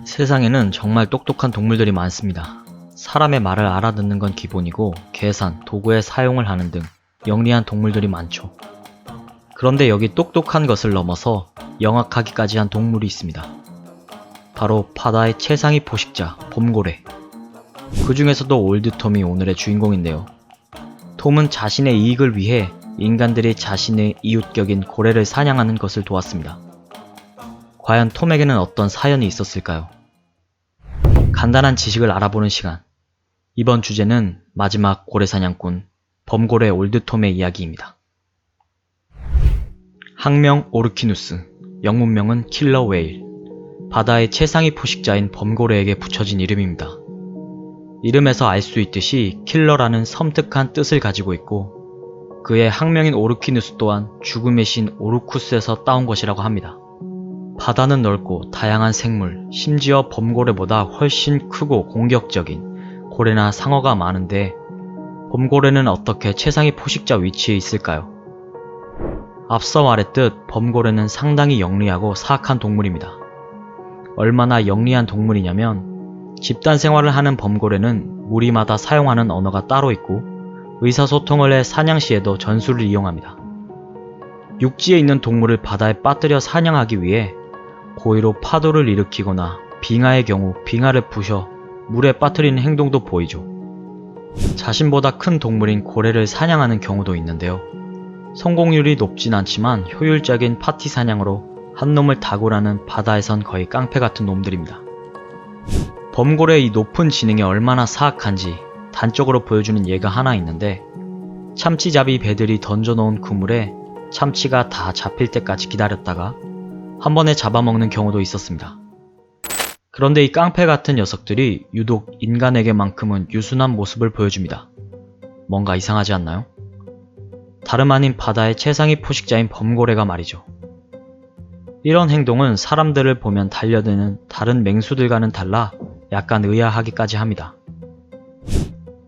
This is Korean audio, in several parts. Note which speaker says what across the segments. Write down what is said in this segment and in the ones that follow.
Speaker 1: 세상에는 정말 똑똑한 동물들이 많습니다. 사람의 말을 알아듣는 건 기본이고 계산, 도구의 사용을 하는 등 영리한 동물들이 많죠. 그런데 여기 똑똑한 것을 넘어서 영악하기까지 한 동물이 있습니다. 바로 바다의 최상위 포식자, 범고래. 그 중에서도 올드톰이 오늘의 주인공인데요. 톰은 자신의 이익을 위해 인간들이 자신의 이웃격인 고래를 사냥하는 것을 도왔습니다. 과연 톰에게는 어떤 사연이 있었을까요? 간단한 지식을 알아보는 시간. 이번 주제는 마지막 고래 사냥꾼, 범고래 올드톰의 이야기입니다. 학명 오르키누스, 영문명은 킬러 웨일. 바다의 최상위 포식자인 범고래에게 붙여진 이름입니다. 이름에서 알 수 있듯이 킬러라는 섬뜩한 뜻을 가지고 있고 그의 학명인 오르키누스 또한 죽음의 신 오르쿠스에서 따온 것이라고 합니다. 바다는 넓고 다양한 생물, 심지어 범고래보다 훨씬 크고 공격적인 고래나 상어가 많은데 범고래는 어떻게 최상위 포식자 위치에 있을까요? 앞서 말했듯 범고래는 상당히 영리하고 사악한 동물입니다. 얼마나 영리한 동물이냐면 집단 생활을 하는 범고래는 무리마다 사용하는 언어가 따로 있고 의사소통을 해 사냥 시에도 전술을 이용합니다. 육지에 있는 동물을 바다에 빠뜨려 사냥하기 위해 고의로 파도를 일으키거나 빙하의 경우 빙하를 부셔 물에 빠뜨리는 행동도 보이죠. 자신보다 큰 동물인 고래를 사냥하는 경우도 있는데요. 성공률이 높진 않지만 효율적인 파티 사냥으로 한 놈을 다굴하는 바다에선 거의 깡패 같은 놈들입니다. 범고래의 이 높은 지능이 얼마나 사악한지 단적으로 보여주는 예가 하나 있는데 참치잡이 배들이 던져놓은 그물에 참치가 다 잡힐 때까지 기다렸다가 한 번에 잡아먹는 경우도 있었습니다. 그런데 이 깡패 같은 녀석들이 유독 인간에게만큼은 유순한 모습을 보여줍니다. 뭔가 이상하지 않나요? 다름 아닌 바다의 최상위 포식자인 범고래가 말이죠. 이런 행동은 사람들을 보면 달려드는 다른 맹수들과는 달라 약간 의아하기까지 합니다.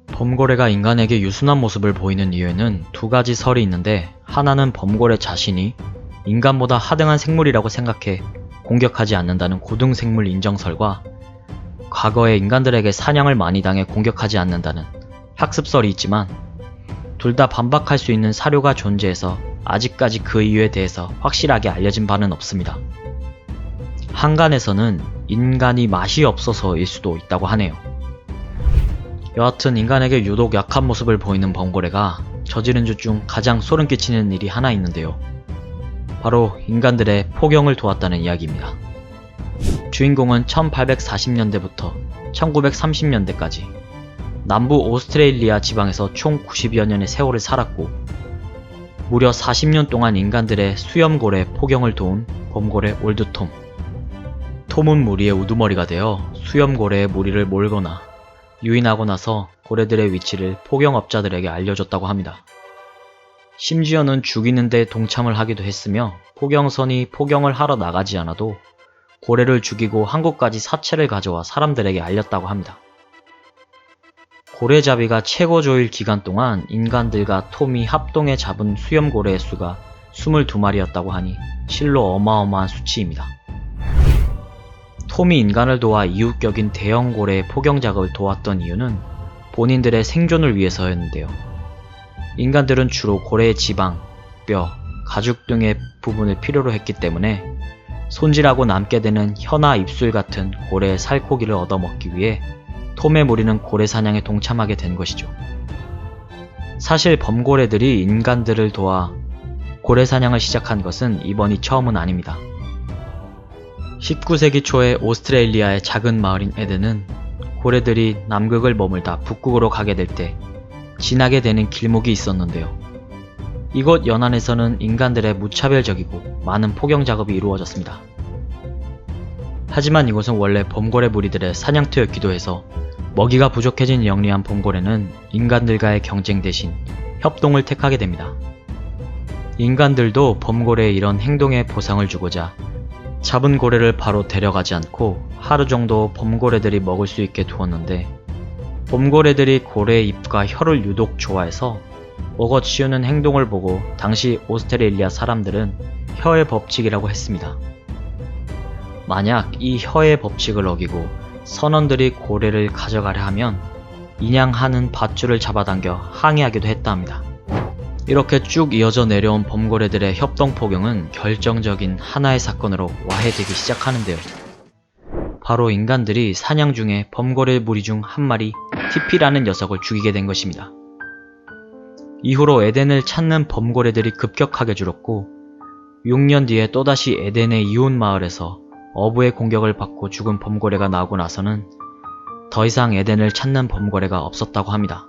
Speaker 1: 범고래가 인간에게 유순한 모습을 보이는 이유에는 두 가지 설이 있는데 하나는 범고래 자신이 인간보다 하등한 생물이라고 생각해 공격하지 않는다는 고등생물 인정설과 과거에 인간들에게 사냥을 많이 당해 공격하지 않는다는 학습설이 있지만 둘 다 반박할 수 있는 사료가 존재해서 아직까지 그 이유에 대해서 확실하게 알려진 바는 없습니다. 한간에서는 인간이 맛이 없어서일 수도 있다고 하네요. 여하튼 인간에게 유독 약한 모습을 보이는 범고래가 저지른 죄 중 가장 소름 끼치는 일이 하나 있는데요. 바로 인간들의 포경을 도왔다는 이야기입니다. 주인공은 1840년대부터 1930년대까지 남부 오스트레일리아 지방에서 총 90여 년의 세월을 살았고 무려 40년 동안 인간들의 수염고래 포경을 도운 범고래 올드톰. 톰은 무리의 우두머리가 되어 수염고래의 무리를 몰거나 유인하고 나서 고래들의 위치를 포경업자들에게 알려줬다고 합니다. 심지어는 죽이는 데 동참을 하기도 했으며 포경선이 포경을 하러 나가지 않아도 고래를 죽이고 한국까지 사체를 가져와 사람들에게 알렸다고 합니다. 고래잡이가 최고조일 기간 동안 인간들과 톰이 합동해 잡은 수염고래의 수가 22마리였다고 하니 실로 어마어마한 수치입니다. 톰이 인간을 도와 이웃격인 대형고래의 포경작업을 도왔던 이유는 본인들의 생존을 위해서였는데요. 인간들은 주로 고래의 지방, 뼈, 가죽 등의 부분을 필요로 했기 때문에 손질하고 남게 되는 혀나 입술 같은 고래의 살코기를 얻어먹기 위해 톰의 무리는 고래 사냥에 동참하게 된 것이죠. 사실 범고래들이 인간들을 도와 고래 사냥을 시작한 것은 이번이 처음은 아닙니다. 19세기 초에 오스트레일리아의 작은 마을인 에덴은 고래들이 남극을 머물다 북극으로 가게 될 때 지나게 되는 길목이 있었는데요. 이곳 연안에서는 인간들의 무차별적이고 많은 포경 작업이 이루어졌습니다. 하지만 이곳은 원래 범고래 무리들의 사냥터였기도 해서 먹이가 부족해진 영리한 범고래는 인간들과의 경쟁 대신 협동을 택하게 됩니다. 인간들도 범고래의 이런 행동에 보상을 주고자 잡은 고래를 바로 데려가지 않고 하루 정도 범고래들이 먹을 수 있게 두었는데 범고래들이 고래의 입과 혀를 유독 좋아해서 먹어치우는 행동을 보고 당시 오스트레일리아 사람들은 혀의 법칙이라고 했습니다. 만약 이 혀의 법칙을 어기고 선원들이 고래를 가져가려 하면 인양하는 밧줄을 잡아당겨 항의하기도 했다 합니다. 이렇게 쭉 이어져 내려온 범고래들의 협동포경은 결정적인 하나의 사건으로 와해되기 시작하는데요. 바로 인간들이 사냥 중에 범고래 무리 중 한 마리 티피라는 녀석을 죽이게 된 것입니다. 이후로 에덴을 찾는 범고래들이 급격하게 줄었고 6년 뒤에 또다시 에덴의 이웃 마을에서 어부의 공격을 받고 죽은 범고래가 나오고 나서는 더 이상 에덴을 찾는 범고래가 없었다고 합니다.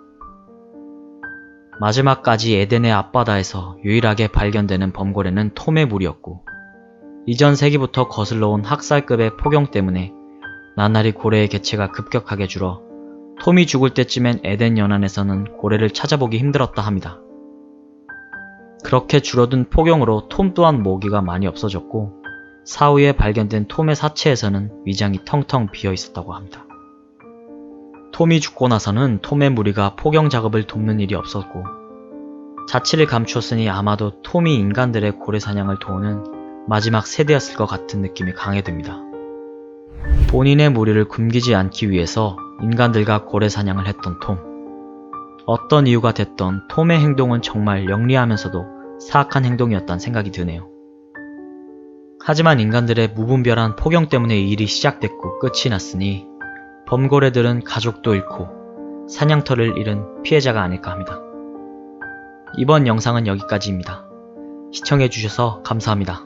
Speaker 1: 마지막까지 에덴의 앞바다에서 유일하게 발견되는 범고래는 톰의 무리였고 이전 세기부터 거슬러온 학살급의 포경 때문에 나날이 고래의 개체가 급격하게 줄어 톰이 죽을 때쯤엔 에덴 연안에서는 고래를 찾아보기 힘들었다 합니다. 그렇게 줄어든 포경으로 톰 또한 모기가 많이 없어졌고 사후에 발견된 톰의 사체에서는 위장이 텅텅 비어 있었다고 합니다. 톰이 죽고 나서는 톰의 무리가 포경 작업을 돕는 일이 없었고 자취를 감추었으니 아마도 톰이 인간들의 고래 사냥을 도우는 마지막 세대였을 것 같은 느낌이 강해 듭니다. 본인의 무리를 굶기지 않기 위해서 인간들과 고래 사냥을 했던 톰. 어떤 이유가 됐던 톰의 행동은 정말 영리하면서도 사악한 행동이었다는 생각이 드네요. 하지만 인간들의 무분별한 포경 때문에 이 일이 시작됐고 끝이 났으니 범고래들은 가족도 잃고 사냥터를 잃은 피해자가 아닐까 합니다. 이번 영상은 여기까지입니다. 시청해주셔서 감사합니다.